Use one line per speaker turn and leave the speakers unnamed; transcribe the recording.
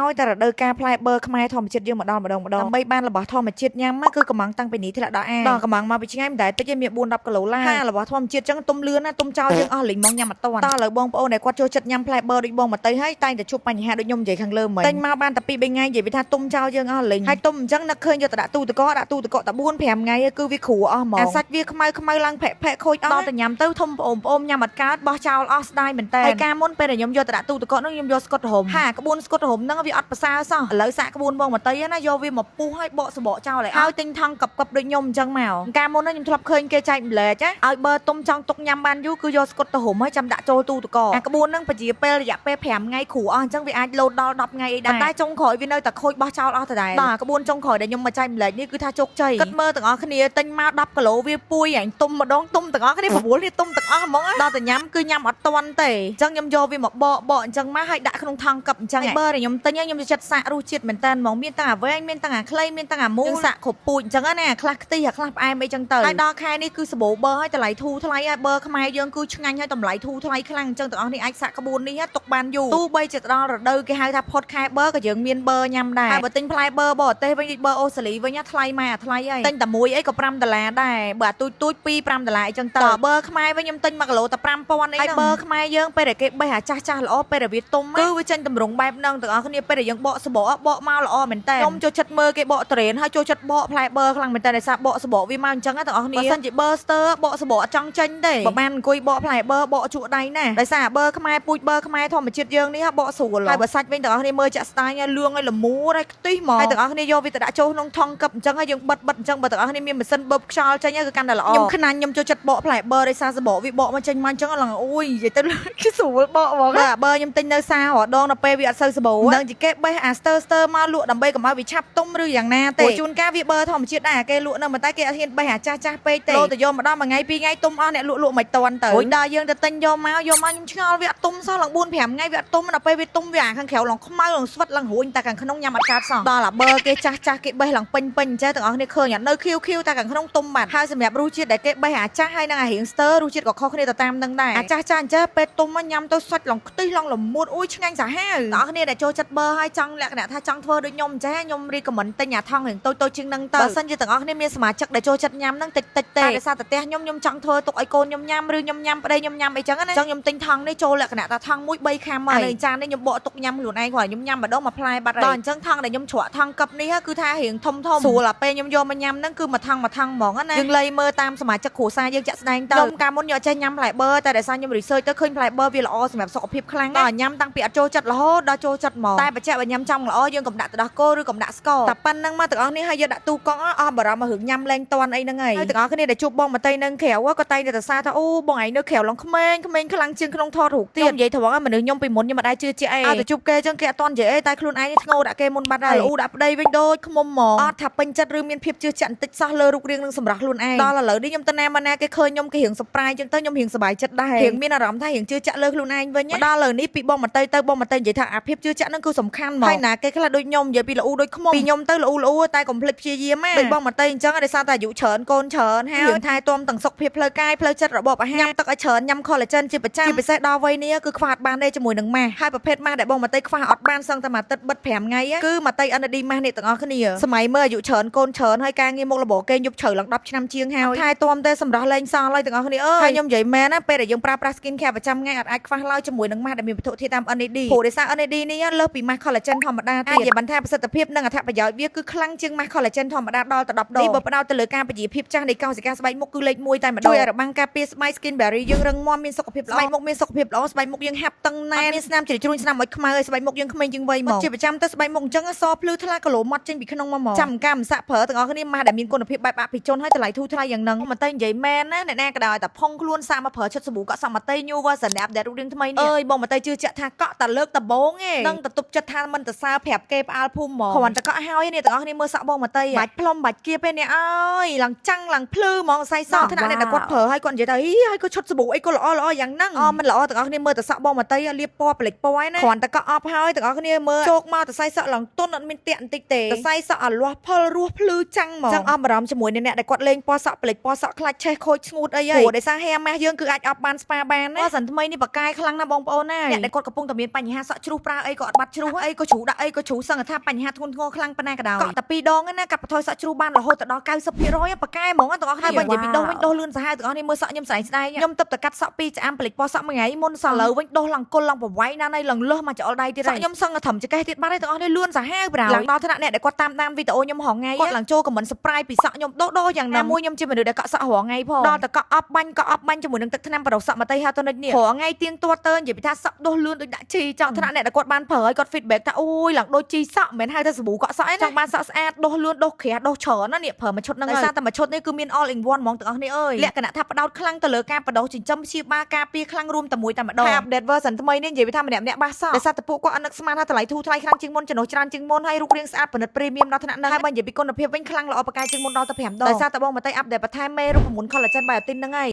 ហើយតែរដូវកាលផ្លែបឺខ្មែរធម្មជាតិយើងម្ដងដើម្បីបានរបស់ធម្មជាតិញ៉ាំគឺកំងតាំងពីនេះធ្លាក់ដល់អាដល់កំងមកពីឆ្ងាយមិនដែលតិចទេមាន4-10គីឡូឡាហើយរបស់ធម្មជាតិចឹងទុំលឿនណាទុំចោលយើងអស់លេងមកញ៉ាំអត់តាន់តើឥឡូវបងប្អូនដែលគាត់ចូលចិត្តញ៉ាំផ្លែបឺដូចបងមកទៅហើយតែងតែជួបបញ្ហាដូចខ្ញុំនិយាយខាងលើមិញតែញមកបានតែ2-3ថ្ងៃនិយាយវាថាទុំចោលយើងអស់លេងហើយទុំអញ្ចឹងនឹកឃើញយកទៅដាក់ទូទឹកកកតែ4-5ថ្ងៃគឺវាគ្រូអស់ហ្មងអាសាច់វាខ្មៅឡើងផែខូចអស់ដល់តែញ៉ាំទៅធំប្អូនញ៉ាំអត់កើតបោះចោលអស់ស្ដាយមែនតើហើយការមុនពេលដែលខ្ញុំយកទៅដាក់ទូទឹកកកនោះខ្ញុំយកស្កុតរហុំហាក្បួនស្កុតរហុំហ្នឹងវាអត់ប្រសើរសោះឥឡូវសាកក្បួនបងមកទៅណាយកវាមកពុះហើយបកសបកចោលហើយទិញថង់កັບដូចខ្ញុំអញ្ចឹងមកការមុនខ្ញុំធ្លាប់ឃើញគេចែកម្លែកឲ្យបើទុំចង់ទុកញ៉ាំបានយូរគឺយកស្កុតទៅរុំហើយចាំដាក់ចូលទូទឹកកកអាក្បួនហ្នឹងប្រជាពេលរយៈពេល5ថ្ងៃគ្រូអស់អញ្ចឹងវាអាចលោតដល់10ថ្ងៃអីដែរតែចុងក្រោយវានៅតែខូចបោះចោលអស់ដដែលបាទក្បួនចុងក្រោយដែលខ្ញុំមកចែកម្លែកនេះគឺថាជោគជ័យគិតមើលទាំងអស់គ្នាទិញមក10គីឡូវាពួយអញទុំម្ដងទុំទាំងអស់គ្នា9នេះទុំទាំងអស់ហ្មងដល់តែញ៉ាំគឺញ៉ាំអត់ទាន់ទេអញ្ចឹងខ្ញុំយកវាមកបកអញ្ចឹងមកហើយដាក់ក្នុងថង់កັបអញ្ចឹងបើខ្ញុំទិញខ្ញុំទៅចិត្តសាករសជាតិមែនតើហ្មងមានទាំងអាវែងមានទាំងអាខ្លីមានទាំងអាមូលសាក់គ្រប់ពូជអញ្ចឹងណាអាខ្លះខ្ទិះអាខ្លះផ្អែមអីចឹងទៅហើយដល់ខែនេះគឺសម្បូរបឺហើយតម្លៃធូរថ្លៃហើយបឺខ្មែរយើងគឺឆ្ងាញ់ហើយតម្លៃធូរថ្លៃខ្លាំងអញ្ចឹងទាំងអស់នេះអាចសាក់ក្បួននេះទុកបានយូរទោះបីជាដល់រដូវគេហៅថាផុតខែបឺក៏យើងមានបឺញ៉ាំដែរហើយបើទិញផ្លែបឺបរទេសវិញដូចបឺអូស្ត្រាលីវិញថ្លៃម៉ែអាថ្លៃហើយទិញតែមួយអីក៏$5ដែរបើទូច$2-5អីចឹងទៅបឺខ្មែរវិញខ្ញុំទិញ1គីឡូតែ5000អីហើយបឺខ្មែរយើងពេលដែលគេបេះអាចាស់ល្អពេលដែលវាទុំគឺវាចេញតម្រង់បែបហ្នឹងទាំងអស់គ្នាពេលដែលយើងបកសបកមកល្អមែនតើខ្ញុំចូលចិត្តមើលគេបកត្រេនហើយចូលចិត្តបកផ្លែបឺខ្លាំងមែនតើដោយសារបកសបកវាមកអញ្ចឹងទាំងអស់គ្នាបើសិនជាបឺស្ទើបកសបកអត់ចង់ចេញទេបើបានអង្គុយបកផ្លែបឺបកជក់ដៃណាដោយសារបឺខ្មែរប៊ូជបឺខ្មែរធម្មជាតិយើងនេះបកស្រួលហើយបើសាច់វិញទាំងអស់គ្នាមើលចាក់ស្ដាយលឿងឲ្យល្មូរហើយខ្ទិះហ្មងហើយទាំងអស់គ្នាយកវាទៅដាក់ចូលក្នុងថង់កឹបអញ្ចឹងហើយយើងបិទអញ្ចឹងបើទាំងអស់គ្នាមានម៉ាស៊ីនបឺខ្យល់ចេញគឺកាន់តែល្អខ្ញុំខ្នាញ់ខ្ញុំចូលចិត្តបកផ្លែបឺដោយសារសបកវាបកមកចេញមកអញ្ចឹងឡើងអូយនិយាយទៅគេស្រួលបកហ្មងបើខ្ញុំទិញនៅសារដងដល់ពេលវាអត់សូវសបោដឹងជាគេបេះអាស្ទើមកលក់ដើម្បីកុំឲ្យវាឆាប់ទុំឬយ៉ាងណាទេជួនកាលវាបឺធម្មជាតិដែរគេលក់នៅតែគេអត់ហ៊ានបេះអាចាស់ពេកទេលោទៅយកម្ដងមួយថ្ងៃ2ថ្ងៃទុំអស់អ្នកលក់មិនតាន់ទៅរួចដល់យើងទៅទិញយកមកខ្ញុំឆ្ងល់វាអត់ទុំសោះឡើង4-5ថ្ងៃវាអត់ទុំដល់ពេលវាទុំវាអាខាងក្រៅឡើងខ្មៅឡើងស្វិតឡើងរួញតែខាងក្នុងញ៉ាំអត់កើតសោះដល់អាបឺគេចាស់គេបេះឡើងពេញចេះទាំងអស់គ្នាឃើញអត់នៅខៀវតែខាងក្នុងទុំបាត់ហើយសម្រាប់រសជាតិដែលគេបេះអាចាស់ហើយនឹងអារៀងស្ទើរសជាតិក៏ខុសគ្នាទៅតាមនឹងដែរអាចាស់អញ្ចឹងពេលទុំញ៉ាំទៅសាច់ឡើងខ្ទិះឡើងល្មួតអូយឆ្ងាញ់សាហាវទាំងអស់គ្នាដែលចូលចិត្តបឺហើយចង់លក្ខណៈថាចង់ធ្វើដូចខ្ញុំអញ្ចឹងខ្ញុំរីកមិនទិញអាថង់រៀងតូចជាងនឹងទៅបើសិនជាទាំងអស់គ្នាមានសមាជិកដែលចូលចិត្តញ៉ាំនឹងតិចទេតែដោយសារតែផ្ទះខ្ញុំចង់ធ្វើទុកឲ្យកូនខ្ញុំញ៉ាំឬខ្ញុំញ៉ាំប្តីខ្ញុំញ៉ាំអីចឹងណាអញ្ចឹងខ្ញុំទិញថង់នេះចូលលក្ខណៈថាថង់មួយ3ខាំហើយចាននេះខ្ញុំបកទុកញ៉ាំខ្លួនឯងគាត់ខ្ញុំញ៉ាំម្ដងមួយផ្លែបាត់ហើយដល់អញ្ចឹងថង់ដែលខ្ញុំច្រកថង់កឹបនេះគឺថារៀងធំស្រួលអាពេលខ្ញុំយកមកញ៉ាំហ្នឹងគឺមួយថង់ហ្មងណាយើងលៃមើលតាមសមាជិកគ្រួសារយើងចាក់ស្ដែងទៅខ្ញុំកាលមុនយកចេះញ៉ាំផ្លែបឺតែដោយសារខ្ញុំ research ទៅឃើញផ្លែបឺវាល្អសម្រាប់សុខភាពខ្លាំងដល់ញ៉ាំតាំងពីអត់ចូលចិត្តរហូតដល់ចូលចិត្តហ្មងតែបច្ចៈបើញ៉ាំចង់ល្អយើងកុំដាក់ទឹកដោះគោឬកុំដាក់ស្ករតែប៉ុណ្្នឹងមកទាំងអស់នេះហើយយកដាក់ទូកង់អស់បារម្ភមករឿងញ៉ាំលែងតន់អីហ្នឹងហើយទាំងអស់គ្នាដែលជួបបងមកតៃនឹងក្រៅក៏តែងតែសរសើរថាអូបងឯងនៅក្រៅឡងក្មេងខ្លាំងជាងក្នុងថតរូបទៀតនិយាយត្រង់មនុស្សខ្ញុំពីមុនខ្ញុំមិនដែលជឿជាក់អីឲ្យតែជួបគេចឹងគេអត់តន់និយាយអីតែខ្លួនឯងធ្ងោដាក់គេមុនបាត់ហើយអូដាក់ប្តីវិញដូចខ្មុំហ្មងអត់ថាពេញចិត្តឬមានភាពជឿជាក់បន្តិចសោះលើរូបរាងនិងសម្រស់ខ្លួនឯងដល់ឥឡូវនេះខ្ញុំទៅណាគេឃើញខ្ញុំគេរៀងសប្រាយចឹងទៅខ្ញុំរៀងសប្បាយចិត្តដែររៀងមានអារម្មណ៍ថារៀងជឿជាក់លើខ្លួនឯងវិញដល់ឥឡូវនេះពីបងមកតៃបងមកតៃនិយាយថាអាភាពជឿជាក់ហ្នឹងគឺសំខាន់ហ្មងហើយណាគេខ្លះដូចខ្ញុំនិយាយពីល្អូដូចខ្មុំពីខ្ញុំទៅល្អូតែកុំភ្លេចព្យាយាមដូចបងមកតៃអញ្ចឹងដោយសារតែអាយុច្រើនកូនច្រើនហើយរឿងថែទាំទាំងសុខភាពផ្លូវកាយផ្លូវចិត្តរបបអាហារញ៉ាំទឹកឲ្យច្រើនញ៉ាំ collagen ជាប្រចាំជាពិសេសដល់វ័យនេះគឺខ្វះអត់បានទេជាមួយនឹងម៉ាស់ហើយប្រភេទម៉ាស់ដែលបងមកតៃខ្វះអត់បានសឹងតែមួយទឹកបិទ5ថ្ងៃគឺមកតៃ NAD ម៉ាស់នេះទាំងអស់គ្នាសម័យមើលអាយុច្រើនកូនច្រើនហើយការងារមុខរបរគេយប់ជ្រៅឡើង10ឆ្នាំជាងហើយថែទាំទេសម្រាប់លេងសល់ហើយទាំងអស់គ្នាអើយហើយខ្ញុំនិយាយមែនណាពេលដែលយើងប្រើប្រាស់ skin care ប្រចាំថ្ងៃអាចខ្វះឡើយជាមួយនឹងម៉ាស់ដែលមានវត្ថុធាតុដើម NAD ព្រោះដោយសារ NAD នេះលើសពីម៉ាស់ collagen ធម្មតាទៀតនិយាយបានថាប្រសិទ្ធភាពនិងអត្ថប្រយោជន៍វាគឺខ្លាំងជាងម៉ាស់ collagen ធម្មតាដល់ទៅ10ដងនេះបើផ្ដោតទៅលើការពជាភាពចាស់នៃកោសិកាស្បែកមុខគឺលេខ1តែម្ដងជួយឲ្យរបាំងការពារស្បែក skin barrier យើងរឹងមាំមានសុខភាពល្អស្បែកមុខមានសុខភាពល្អស្បែកមុខយើងហាប់តឹងណែនមានស្នាមជ្រីជ្រួញស្នាមអុចខ្មៅឲ្យស្បែកមុខយើងក្មេងជាងវ័យមកជាប្រចាំទៅស្បែកមុខអញ្ចឹងសភ្លឺថ្លាគីឡូម៉ាត់ចេញពីក្នុងមកចាំកម្មសាក់ប្រើទាំងអស់គ្នាម៉ាស់ដែលមានគុណភាពបែបអភិជនហើយតម្លៃធូរថ្លៃយ៉ាងហ្នឹងមកតែនិយាយមែនណាអ្នកណាក៏ដោយតែផុងខ្លួនសាកមកប្រើឈុតសាប៊ូកក់សមតៃ new version អាប់ដេតរូបរាងថ្មីនេះអើយបងមកតែជឿជាក់ថាកក់តែលើកដំបូងឯងនឹងទៅទប់ចិត្តថាមិនទៅសើប្រាប់គេផ្អើលភូមិហ្មងគ្រាន់តែកក់ហើយនេះទាំងអស់គ្នាមើលសក់បងមកតែបាច់ផ្លុំបាច់គៀបឯនេះអើយឡើងចាំងឡើងភ្លឺហ្មងសៃសក់ថ្នាក់អ្នកដែលគាត់ប្រើហើយគាត់និយាយថាហីហើយគាត់ឈុតសាប៊ូអីក៏ល្អយ៉ាងហ្នឹងមិនល្អទាំងអស់គ្នាមើលតែសក់បងមកតែលាបពណ៌ប្លេចពណ៌ឯណាគ្រាន់តែកក់អប់ហើយទាំងអស់គ្នាមើលជោគមកតែសៃសក់ឡើងទន់អត់មានតាក់បន្តិចទេតែសៃសក់អាលាស់ផលរស់ភ្លឺចាំងហ្មងចឹងអស់បារម្ភជាមួយអ្នកដែលគាត់លេងពណ៌សក់ប្លេចពណ៌សក់ខ្លាច់ឆេះខូចស្ងួតអីហើយព្រោះដោយសារ hair mask យើងគឺអាចអប់បានស្ប៉ាបានណាសិនថ្មីនេះបកាយខ្លាំងណាស់បងប្អូនណាអ្នកដែលគាត់កំពុងតែមានបញ្ហាសក់ជ្រុះប្រើអីក៏អត់បាត់ជ្រុះ អីក៏ជ្រូដាក់អីក៏ជ្រូសឹងថាបញ្ហាធ្ងន់ធ្ងរខ្លាំងប៉ុណ្ណាក៏ដោយតែ2ដងណាកាត់បន្ថយសក់ជ្រូបានរហូតដល់ 90% ប៉ាកែហ្មងទាំងអស់គ្នាបើនិយាយពីដុសវិញដុសលឿនសាហាវទាំងអស់គ្នាមើលសក់ខ្ញុំស្ដែងខ្ញុំទៅកាត់សក់ពីឆ្អាំផ្លេចពណ៌សក់មួយថ្ងៃមុនសោះឥឡូវវិញដុសឡើងគុលឡើងប្រវាយណាស់ហើយឡើងលើសមកចោលដៃទៀតហើយខ្ញុំសឹងតែត្រឹមចកេះទៀតបាត់ហើយទាំងអស់គ្នាលឿនសាហាវប្រោឡើងដល់ថ្នាក់អ្នកដែលគាត់តាមវីដេអូខ្ញុំហងថ្ងៃគាត់ឡើងចូលខមមិន surprise ពីសក់ខ្ញុំដោយ៉ាងណាមួយខ្ញុំជាមនុស្សដែលកក់សក់រាល់ថ្ងៃផងដល់តែកក់អប់បាញ់ជាមួយនឹងទឹកថ្នាំបរោសក់មកតៃហាតនិចនេះរាល់ថ្ងៃទៀងទាត់ទៅនិយាយពីថាសក់ដុសលឿនដូចដាក់ជីចង់ថ្នាក់អ្នកដែលគាត់បានប្រើឲ្យគាត់ feedback ថាអូយឡើងដូចជីសក់មិនមែនហៅថាសាប៊ូកក់សក់ឯណាចង់បានសក់ស្អាតដុសលឿនដុសក្រាស់ដុសច្រើនណានេះប្រើមួយឈុតហ្នឹងហើយសារតែមួយឈុតនេះគឺមាន all in one ហ្មងទាំងអស់គ្នាអើយលក្ខណៈថាផ្ដោតខ្លាំងទៅលើការបដោសចិញ្ចឹមព្យាបាលការពារខ្លាំងរួមតែមួយតែម្ដង update version ថ្មីនេះនិយាយពីថាម្នាក់បាសសក់ដោយសារតែពួកគាត់អត់នឹកស្មានថាតម្លៃធូរថ្លៃខ្លាំងជាងមុនចំណុះច្រើនជាងមុនហើយរូបរាងស្អាតផលិត premium ដល់ថ្នាក់ហ្នឹងហើយបើនិយាយពីគុណភាពវិញខ្លាំងល្អប្រកែកជាងមុនដល់ទៅ5ដងដោយសារតែបងមកតៃ updateបន្ថែមមេរូបមន្ត collagen biotin ហ្នឹងហើយ